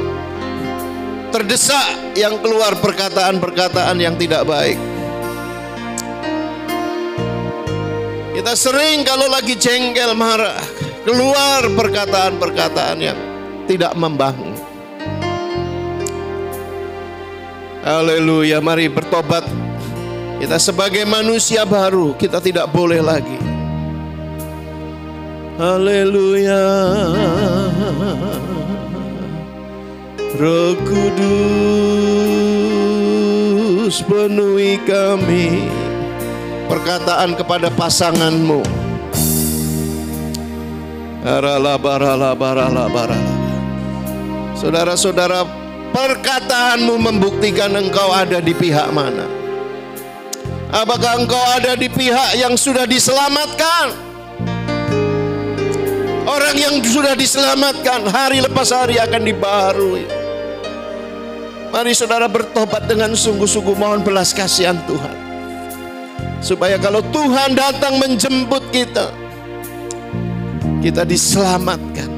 terdesak yang keluar perkataan-perkataan yang tidak baik. Kita sering kalau lagi jengkel, marah, keluar perkataan-perkataan yang tidak membangun. Haleluya, mari bertobat. Kita sebagai manusia baru, kita tidak boleh lagi. Haleluya. Roh Kudus penuhi kami. Perkataan kepada pasanganmu. Saudara-saudara, perkataanmu membuktikan engkau ada di pihak mana. Apakah engkau ada di pihak yang sudah diselamatkan? Orang yang sudah diselamatkan hari lepas hari akan dibaharui. Mari saudara bertobat dengan sungguh-sungguh, mohon belas kasihan Tuhan. Supaya kalau Tuhan datang menjemput kita, kita diselamatkan.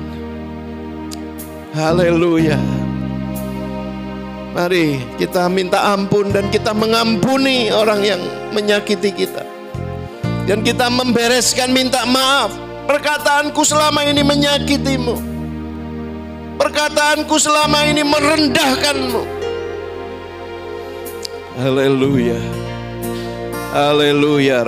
Haleluya. Mari kita minta ampun dan kita mengampuni orang yang menyakiti kita. Dan kita membereskan, minta maaf. Perkataanku selama ini menyakitimu. Perkataanku selama ini merendahkanmu. Haleluya. Haleluya.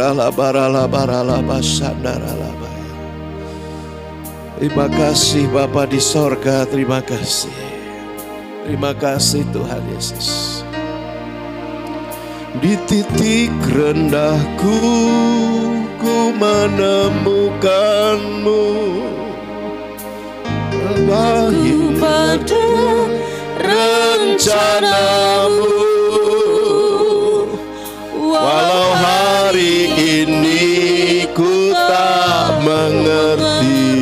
Terima kasih Bapa di sorga, terima kasih. Terima kasih Tuhan Yesus. Di titik rendahku ku menemukanmu. Aku pada rencanamu. Walau hari ini ku tak mengerti,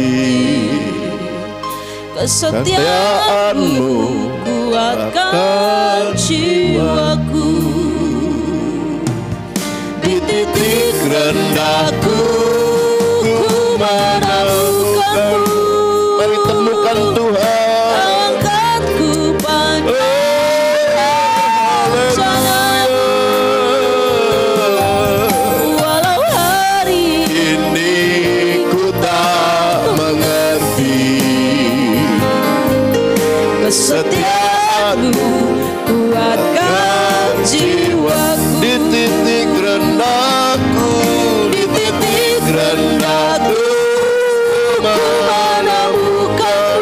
kesetiaanmu kuatkan jiwaku. Di titik rendahku ku menemukanmu. Mari temukan Tuhan. Angkatku pada rencanamu. Walau hari Ini ku tak mengerti, kesetiaanmu kuatkan jiwaku. di titik rendahku, di titik rendahku Menemukanmu, kau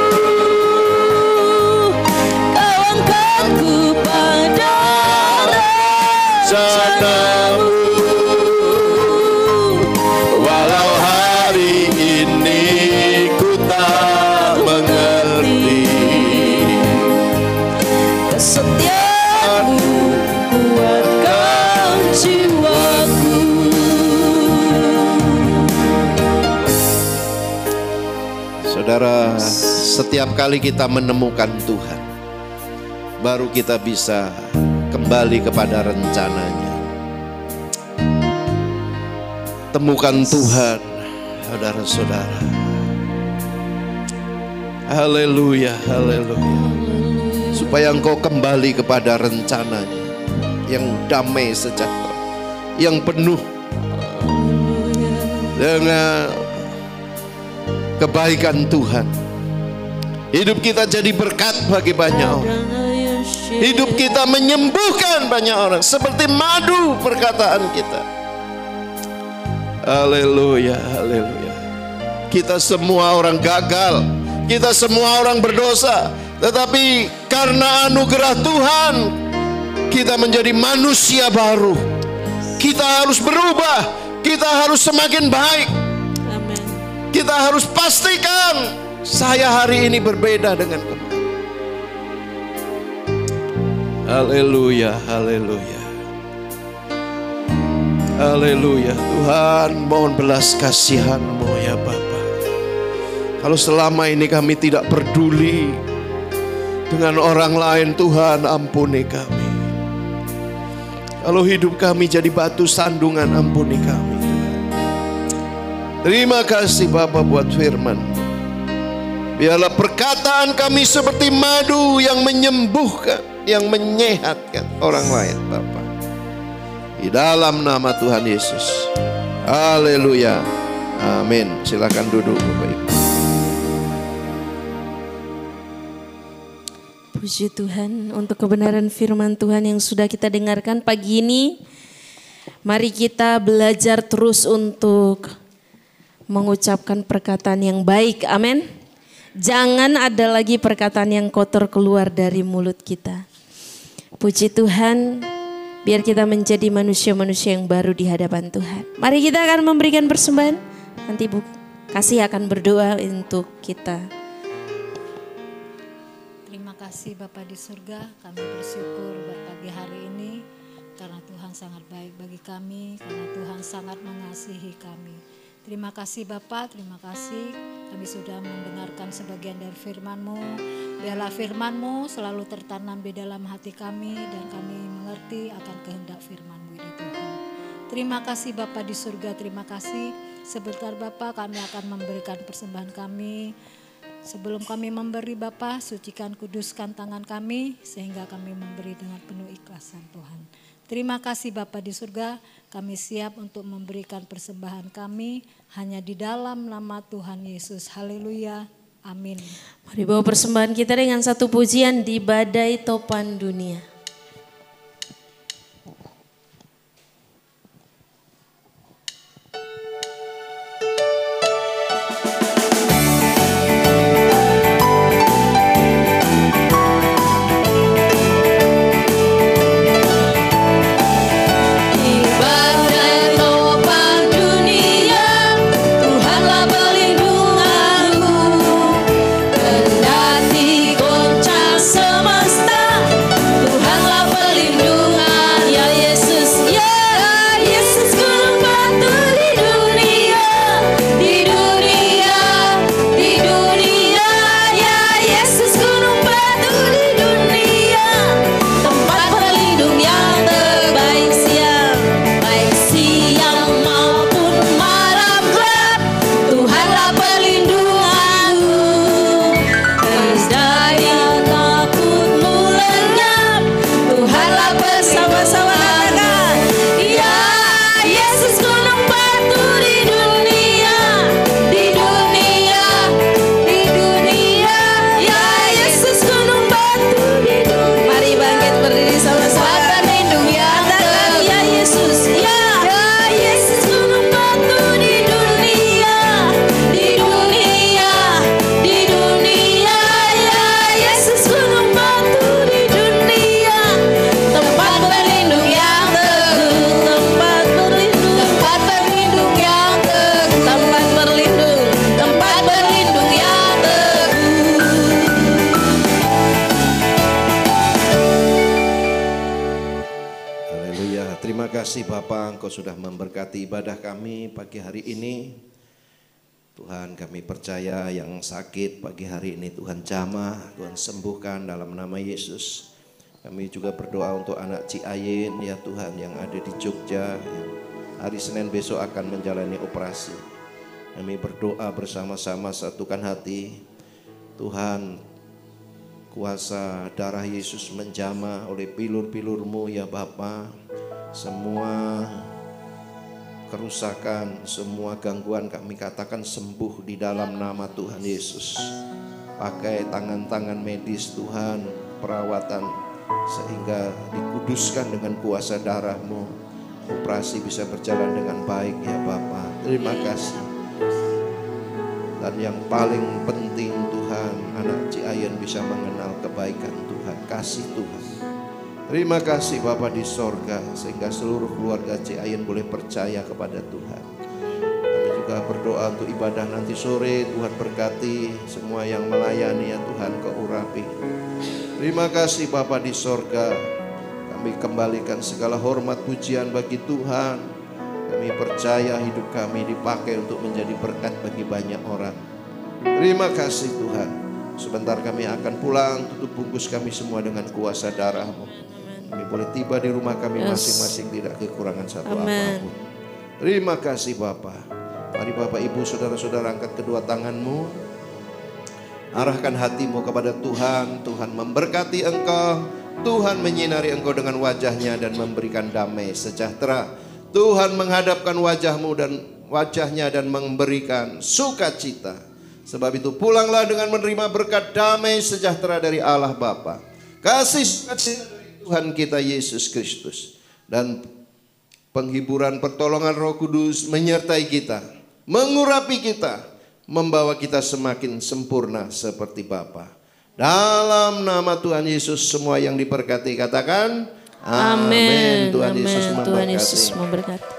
angkatku pada rencanamu. walau hari ini ku tak mengerti, setiamu kuatkan jiwaku. Saudara, setiap kali kita menemukan Tuhan, baru kita bisa kembali kepada rencananya. Temukan Tuhan, saudara-saudara. Haleluya, haleluya. Supaya engkau kembali kepada rencananya yang damai sejahtera, yang penuh dengan kebaikan Tuhan. Hidup kita jadi berkat bagi banyak orang. Hidup kita menyembuhkan banyak orang, seperti madu perkataan kita. Haleluya, haleluya. Kita semua orang gagal, kita semua orang berdosa, tetapi karena anugerah Tuhan kita menjadi manusia baru. Kita harus berubah, kita harus semakin baik. Amin. Kita harus pastikan saya hari ini berbeda dengan kemarin. Haleluya, haleluya. Haleluya. Tuhan, mohon belas kasihan-Mu ya Bapa. Kalau selama ini kami tidak peduli dengan orang lain, Tuhan ampuni kami. Kalau hidup kami jadi batu sandungan, ampuni kami Tuhan. Terima kasih Bapa buat firman. Biarlah perkataan kami seperti madu yang menyembuhkan, yang menyehatkan orang lain Bapa. Di dalam nama Tuhan Yesus. Haleluya. Amin. Silakan duduk Bapak Ibu. Puji Tuhan untuk kebenaran firman Tuhan yang sudah kita dengarkan pagi ini. Mari kita belajar terus untuk mengucapkan perkataan yang baik. Amin. Jangan ada lagi perkataan yang kotor keluar dari mulut kita. Puji Tuhan, biar kita menjadi manusia-manusia yang baru di hadapan Tuhan. Mari kita akan memberikan persembahan. Nanti Bu Kasih akan berdoa untuk kita. Terima kasih Bapa di surga, kami bersyukur buat pagi hari ini karena Tuhan sangat baik bagi kami, karena Tuhan sangat mengasihi kami. Terima kasih Bapa, terima kasih kami sudah mendengarkan sebagian dari firman-Mu. Biarlah firman-Mu selalu tertanam di dalam hati kami dan kami mengerti akan kehendak firman-Mu ini Tuhan. Terima kasih Bapa di surga, terima kasih. Sebentar Bapa kami akan memberikan persembahan kami. Sebelum kami memberi Bapa, sucikan kuduskan tangan kami sehingga kami memberi dengan penuh ikhlasan Tuhan. Terima kasih Bapa di surga, kami siap untuk memberikan persembahan kami hanya di dalam nama Tuhan Yesus. Haleluya. Amin. Mari bawa persembahan kita dengan satu pujian di badai topan dunia. Tuhan Ya, terima kasih Bapak, Engkau sudah memberkati ibadah kami pagi hari ini. Tuhan, kami percaya yang sakit pagi hari ini Tuhan jamah, Tuhan sembuhkan dalam nama Yesus. Kami juga berdoa untuk anak Ciayen ya Tuhan yang ada di Jogja, yang hari Senin besok akan menjalani operasi. Kami berdoa bersama-sama, satukan hati. Tuhan, kuasa darah Yesus menjamah oleh pilur-pilur-Mu ya Bapa. Semua kerusakan, semua gangguan kami katakan sembuh di dalam nama Tuhan Yesus. Pakai tangan-tangan medis Tuhan, perawatan sehingga dikuduskan dengan kuasa darah-Mu. Operasi bisa berjalan dengan baik ya Bapa. Terima kasih. Dan yang paling penting Tuhan, anak Ciayen bisa mengenal kebaikan Tuhan, kasih Tuhan. Terima kasih Bapa di sorga, sehingga seluruh keluarga Ciayen boleh percaya kepada Tuhan. Kami juga berdoa untuk ibadah nanti sore, Tuhan berkati semua yang melayani ya Tuhan, Kau urapi. Terima kasih Bapa di sorga, kami kembalikan segala hormat pujian bagi Tuhan. Kami percaya hidup kami dipakai untuk menjadi berkat bagi banyak orang. Terima kasih Tuhan. Sebentar kami akan pulang, tutup bungkus kami semua dengan kuasa darah-Mu. Kami boleh tiba di rumah kami masing-masing, tidak kekurangan satu apapun. Terima kasih Bapa. Mari Bapak Ibu saudara-saudara angkat kedua tanganmu. Arahkan hatimu kepada Tuhan. Tuhan memberkati engkau. Tuhan menyinari engkau dengan wajahnya dan memberikan damai sejahtera. Tuhan menghadapkan wajahnya dan memberikan sukacita. Sebab itu pulanglah dengan menerima berkat damai sejahtera dari Allah Bapa. Kasih sukacita Tuhan kita Yesus Kristus dan penghiburan pertolongan Roh Kudus menyertai kita, mengurapi kita, membawa kita semakin sempurna seperti Bapa. Dalam nama Tuhan Yesus semua yang diberkati katakan amin. Tuhan Yesus memberkati. Tuhan Yesus memberkati.